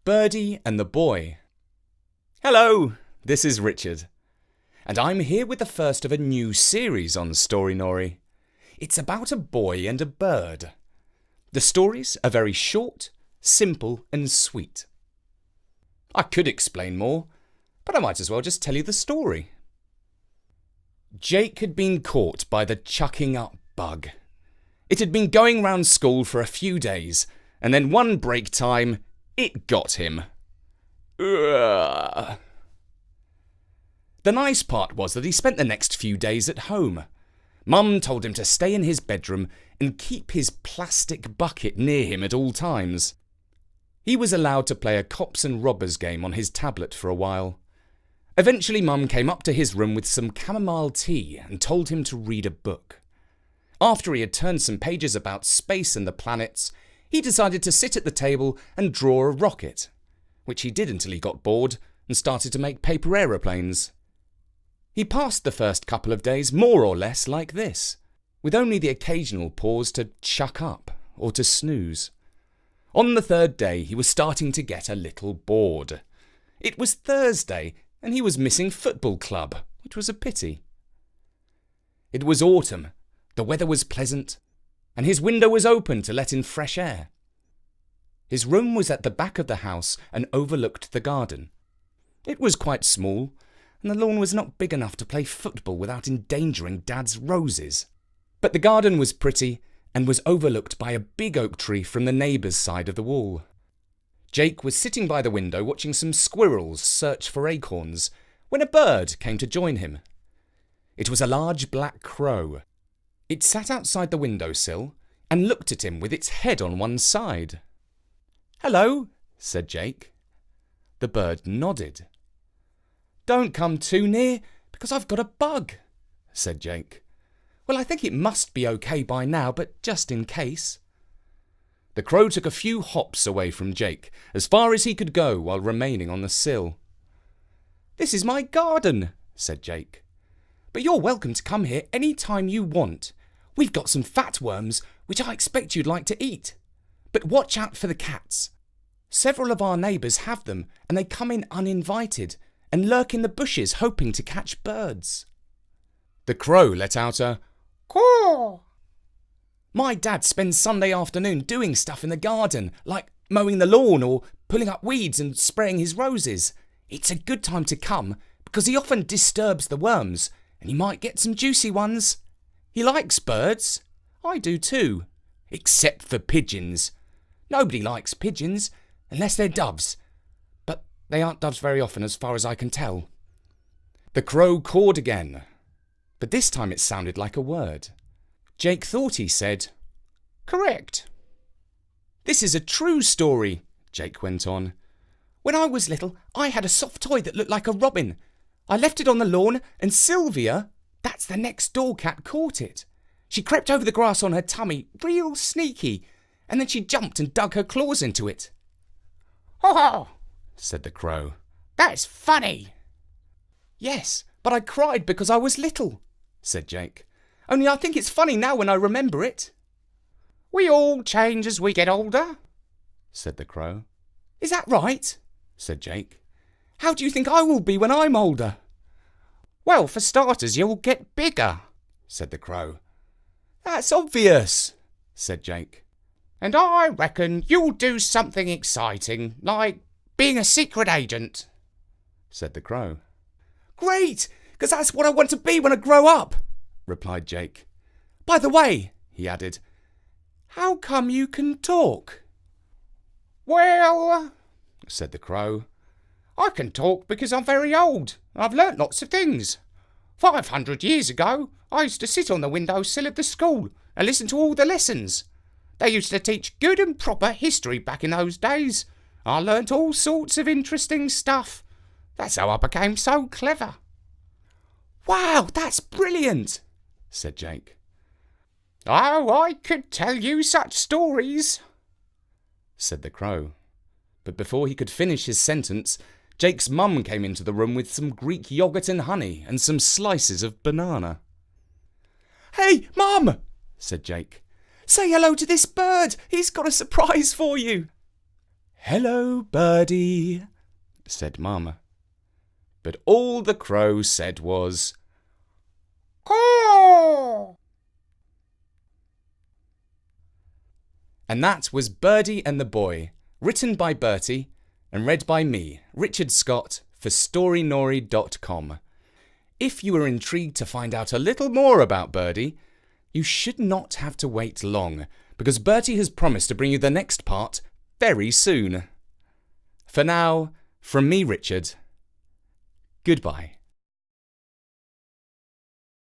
Birdy and the Boy. Hello, this is Richard, and I'm here with the first of a new series on Story Nori. It's about a boy and a bird. The stories are very short, simple and sweet. I could explain more, but I might as well just tell you the story. Jake had been caught by the chucking up bug. It had been going round school for a few days, and then one break time, it got him. Ugh. The nice part was that he spent the next few days at home. Mum told him to stay in his bedroom and keep his plastic bucket near him at all times. He was allowed to play a cops and robbers game on his tablet for a while. Eventually Mum came up to his room with some chamomile tea and told him to read a book. After he had turned some pages about space and the planets, he decided to sit at the table and draw a rocket, which he did until he got bored and started to make paper aeroplanes. He passed the first couple of days more or less like this, with only the occasional pause to chuck up or to snooze. On the third day he was starting to get a little bored. It was Thursday and he was missing football club, which was a pity. It was autumn, the weather was pleasant, and his window was open to let in fresh air. His room was at the back of the house and overlooked the garden. It was quite small, and the lawn was not big enough to play football without endangering Dad's roses. But the garden was pretty and was overlooked by a big oak tree from the neighbour's side of the wall. Jake was sitting by the window watching some squirrels search for acorns when a bird came to join him. It was a large black crow. It sat outside the windowsill and looked at him with its head on one side. "Hello," said Jake. The bird nodded. "Don't come too near, because I've got a bug," said Jake. "Well, I think it must be okay by now, but just in case." The crow took a few hops away from Jake, as far as he could go while remaining on the sill. "This is my garden," said Jake. "But you're welcome to come here any time you want. We've got some fat worms, which I expect you'd like to eat. But watch out for the cats. Several of our neighbours have them, and they come in uninvited and lurk in the bushes hoping to catch birds." The crow let out a caw. "My dad spends Sunday afternoon doing stuff in the garden, like mowing the lawn or pulling up weeds and spraying his roses. It's a good time to come, because he often disturbs the worms, and you might get some juicy ones. He likes birds. I do too. Except for pigeons. Nobody likes pigeons, unless they're doves. But they aren't doves very often as far as I can tell." The crow cawed again, but this time it sounded like a word. Jake thought he said, "Correct." "This is a true story," Jake went on. "When I was little, I had a soft toy that looked like a robin. I left it on the lawn and Sylvia, that's the next door cat, caught it. She crept over the grass on her tummy, real sneaky, and then she jumped and dug her claws into it." "Ho ho," said the crow. "That's funny." "Yes, but I cried because I was little," said Jake. "Only I think it's funny now when I remember it." "We all change as we get older," said the crow. "Is that right?" said Jake. "How do you think I will be when I'm older?" "Well, for starters, you'll get bigger," said the crow. "That's obvious," said Jake. "And I reckon you'll do something exciting, like being a secret agent," said the crow. "Great, because that's what I want to be when I grow up," replied Jake. "By the way," he added, "how come you can talk?" "Well," said the crow, "I can talk because I'm very old. I've learnt lots of things. 500 years ago, I used to sit on the windowsill of the school and listen to all the lessons. They used to teach good and proper history back in those days. I learnt all sorts of interesting stuff. That's how I became so clever." "Wow, that's brilliant," said Jake. "Oh, I could tell you such stories," said the crow. But before he could finish his sentence, Jake's mum came into the room with some Greek yogurt and honey and some slices of banana. "Hey, Mum," said Jake. "Say hello to this bird. He's got a surprise for you." "Hello, Birdie," said Mum. But all the crow said was, "Caw." And that was Birdie and the Boy, written by Bertie and read by me, Richard Scott, for Storynory.com. If you are intrigued to find out a little more about Birdie, you should not have to wait long, because Bertie has promised to bring you the next part very soon. For now, from me, Richard, goodbye.